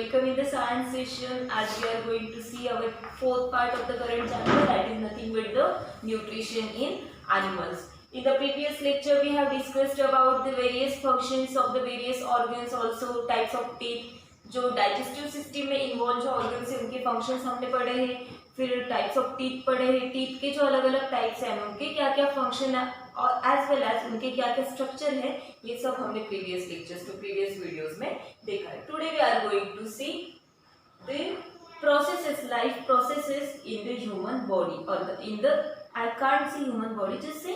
welcome in the science session as we are going to see our fourth part of the current chapter, that is nothing but the nutrition in animals. In the previous lecture we have discussed about the various functions of the various organs, also types of teeth. जो digestive system में involve जो organs है उनके functions हमने पढ़े हैं, फिर types of teeth पढ़े हैं, टीथ के जो अलग अलग टाइप्स हैं उनके क्या क्या फंक्शन है और एज वेल एज उनके क्या क्या स्ट्रक्चर है, ये सब हमने प्रीवियस लेक्चर्स में प्रीवियस वीडियोस में देखा है. Today we are going to see the processes, life processes in the human body or in the, I can't say human body, just say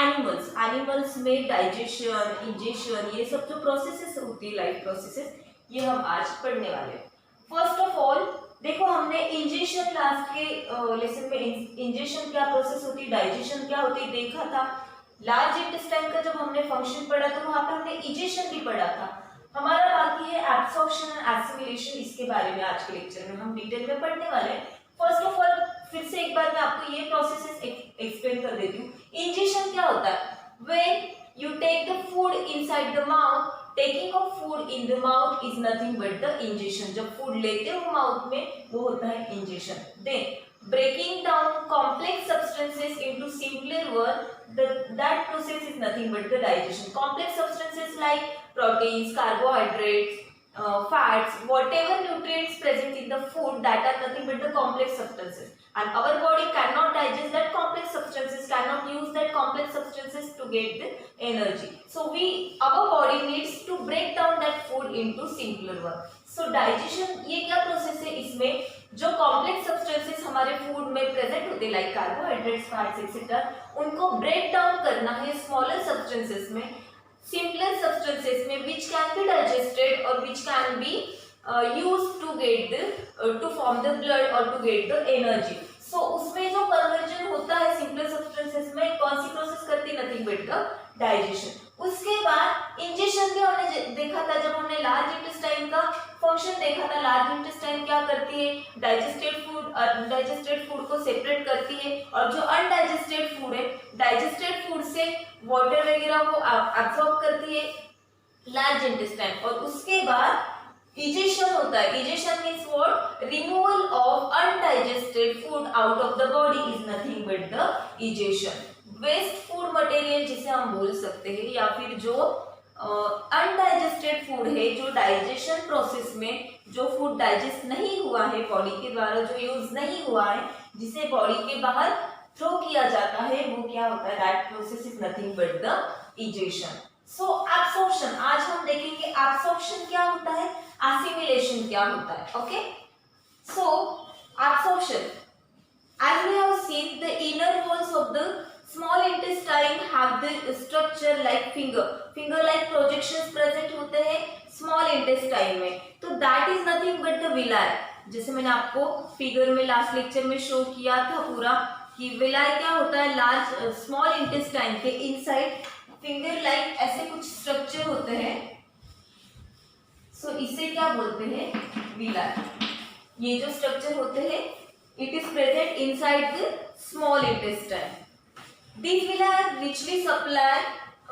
animals. animals में digestion, ingestion, ये सब जो processes होती है life processes, ये हम आज पढ़ने वाले हैं. फर्स्ट ऑफ ऑल देखो, हमने इंजेशन लास्ट के लेसन में इंजेशन क्या प्रोसेस होती है, डाइजेशन क्या होती है देखा था. लार्ज इंटेस्टाइन का जब हमने फंक्शन पढ़ा तो वहां पे हमने इंजेशन भी पढ़ा था. हमारा बाकी है एब्सॉर्प्शन एंड एसिमिलेशन, इसके बारे में आज के लेक्चर में हम डिटेल में पढ़ने वाले हैं. फर्स्ट ऑफ ऑल फिर से एक बार मैं आपको ये प्रोसेसेस एक्सप्लेन कर देती हूँ. इंजेशन क्या होता है? When you take the food inside the mouth, taking of food in the mouth is nothing but the ingestion. जब फूड लेते हो माउथ में वो होता है ingestion. Then breaking down complex substances into simpler one, that process is nothing but the digestion. Complex substances like proteins, carbohydrates, fats, whatever nutrients present in the food, that are nothing but the complex substances, and our body cannot digest that complex substances, cannot use that complex substances to get the energy. So our body needs to break down that food into simpler one. So digestion ये क्या process है? इसमें जो complex substances हमारे food में present होते हैं like carbohydrates, fats etcetera, उनको ब्रेक डाउन करना है स्मॉलर सब्सटेंसेस में, सिंपलर सब्सटेंसेस में, विच कैन बी डाइजेस्टेड और which can be used to get the to form the blood और to get the energy. So उसमें जो कन्वर्जन होता है सिंपलर सब्सटेंसेस में, कौन सी प्रोसेस करती है? Nothing but the digestion. उसके बाद इंजेशन भी हमने देखा था जब हमने लार्ज इंटेस्टाइन का फंक्शन देखा था. लार्ज इंटेस्टाइन क्या करती है? डाइजेस्टेड फूड को सेपरेट करती है, और जो अनडाइजेस्टेड फूड है, डाइजेस्टेड फूड से वाटर वगैरह वो एब्सॉर्ब करती है लार्ज इंटेस्टाइन. और उसके बाद इजेशन होता है. Egestion means what? Removal of undigested food out of the body is nothing but the egestion. Waste food material जिसे हम बोल सकते हैं, या फिर जो अनडाइजेस्टेड फूड है, जो डाइजेशन प्रोसेस में जो फूड डाइजेस्ट नहीं हुआ है बॉडी के द्वारा, जो यूज नहीं हुआ है, जिसे बॉडी के बाहर थ्रो किया जाता है, वो क्या होता है? That process is nothing but the egestion. So absorption, आज हम देखेंगे एब्सॉर्प्शन क्या होता है, एसिमिलेशन क्या होता है. Okay, so absorption, as we have seen, the inner walls of the small intestine have the structure like finger like projections present होते हैं small intestine में. तो that is nothing but the villi. जैसे मैंने आपको फिगर में last lecture में show किया था पूरा कि villi क्या होता है, लार्ज स्मॉल इंटेस्टाइन के इनसाइड फिंगर लाइक ऐसे कुछ स्ट्रक्चर होते हैं. सो इसे क्या बोलते हैं? villi. ये जो स्ट्रक्चर होते हैं, it is present inside the small intestine. These villi are richly supplied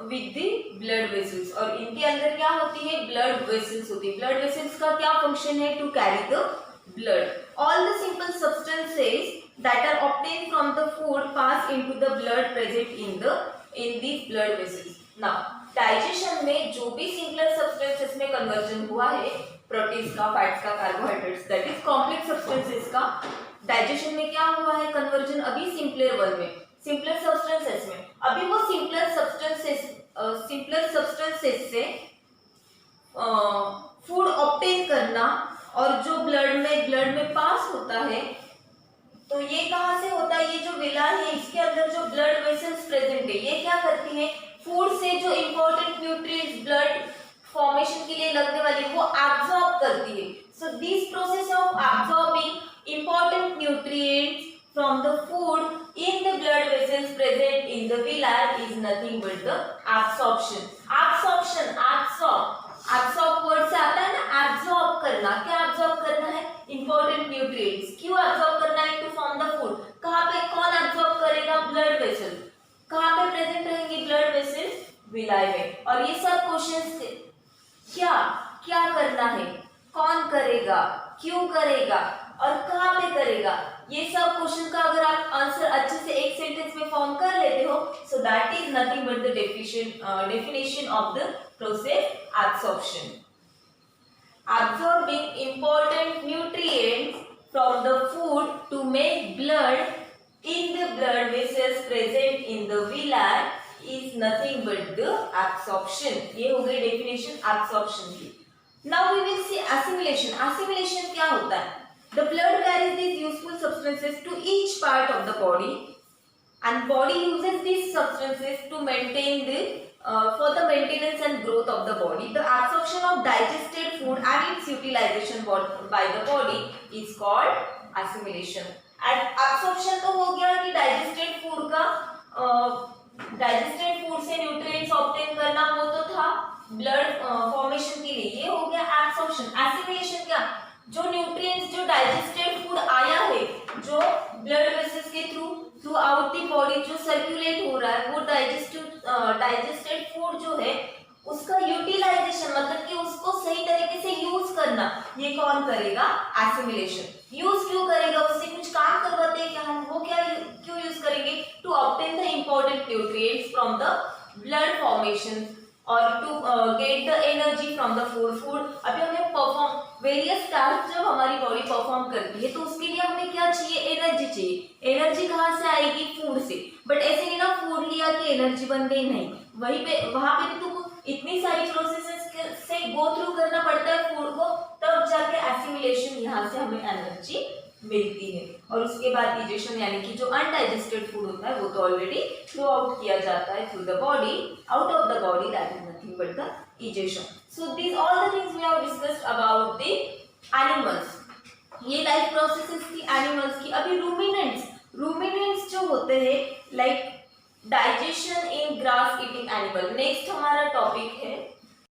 with the blood vessels. और इनके अंदर क्या होती है? blood vessels होती है. blood vessels का क्या function है? to carry the blood. All the simple substances that are obtained from the food pass into the blood present in these blood vessels. Now digestion में जो भी simpler substances में conversion हुआ है, proteins का, फैट्स का, carbohydrates, that is complex substances का, digestion में क्या हुआ है? कन्वर्जन अभी सिंपलर वन में, सिंपलर सब्सटेंसेस में. अभी वो सिंपलर सब्सटेंसेस से फूड ऑब्टेन करना, और जो ब्लड में पास होता है, तो ये कहाँ से होता है? ये जो विला है इसके अंदर जो ब्लड वेसल्स प्रेजेंट है, ये क्या करती है? फूड से जो इंपॉर्टेंट न्यूट्रिएंट्स ब्लड फॉर्मेशन के लिए लगने वाली वो एब्सॉर्ब करती है. So this process of absorbing important nutrients from the food in the blood vessels present in the villi is nothing but the absorption. Absorption, absorb word से आता है ना, एब्सॉर्ब करना. क्या एब्सॉर्ब करना है? Important nutrients. क्यों एब्सॉर्ब करना है? To form the food. कहाँ पे कौन एब्सॉर्ब करेगा? Blood vessel. कहाँ पे प्रेजेंट रहेंगी ब्लड वेसल्स? विलाई में. और ये सब क्वेश्चंस क्या क्या करना है? कौन करेगा, क्यों करेगा और कहाँ पे करेगा, ये सब क्वेश्चन का अगर आप आंसर अच्छे से एक सेंटेंस में फॉर्म कर लेते हो, so that is nothing but the definition of the process absorption. Absorbing important nutrients from the food to make blood in the blood vessels present in the villi is nothing but the absorption. ये हो गई definition absorption की. Now we will see assimilation. Assimilation क्या होता है? The blood carries these useful substances to each part of the body, and body uses these substances to maintain the for the maintenance and growth of the body. The absorption of digested food and its utilization by the body is called assimilation. And absorption तो हो गया कि digested food का digested food से nutrients obtain करना, वो तो था blood formation के लिए. ये हो गया absorption. Assimilation क्या? जो nutrients जो digested food आया है, जो blood vessels के थ्रू आउट दी बॉडी जो सर्कुलेट हो रहा है, वो डाइजेस्टेड फूड जो है उसका यूटिलाइजेशन, मतलब कि उसको सही तरीके से यूज करना, ये कौन करेगा? एसिमिलेशन. यूज क्यों करेगा? उससे कुछ काम करवाते हैं क्या हम? वो क्या क्यों यूज करेंगे? To obtain the important nutrients from the blood formation और to get the energy from the food. अभी हमें परफॉर्म वेरियस टास्क जब हमारी बॉडी परफॉर्म करती है तो उसके लिए हमें क्या चाहिए? एनर्जी चाहिए. एनर्जी कहाँ से आएगी? फूड से. बट ऐसे नहीं ना फूड लिया कि एनर्जी बन गई, नहीं. वहीं पे वहां पे भी तो इतनी सारी प्रोसेसेस से गो थ्रू करना पड़ता है फूड को, तब जाके एसिमिलेशन यहाँ से हमें एनर्जी मिलती है. और उसके बाद डाइजेशन, यानी कि जो अनडाइजेस्टेड फूड होता है वो तो ऑलरेडी थ्रू आउट किया जाता है through the body, out of the body, that is nothing but the digestion. So this all the things we have discussed about the animals. ये लाइफ प्रोसेसेस की animals की. अभी रूमिनेंट्स जो होते हैं like digestion in grass eating animal. Next हमारा topic है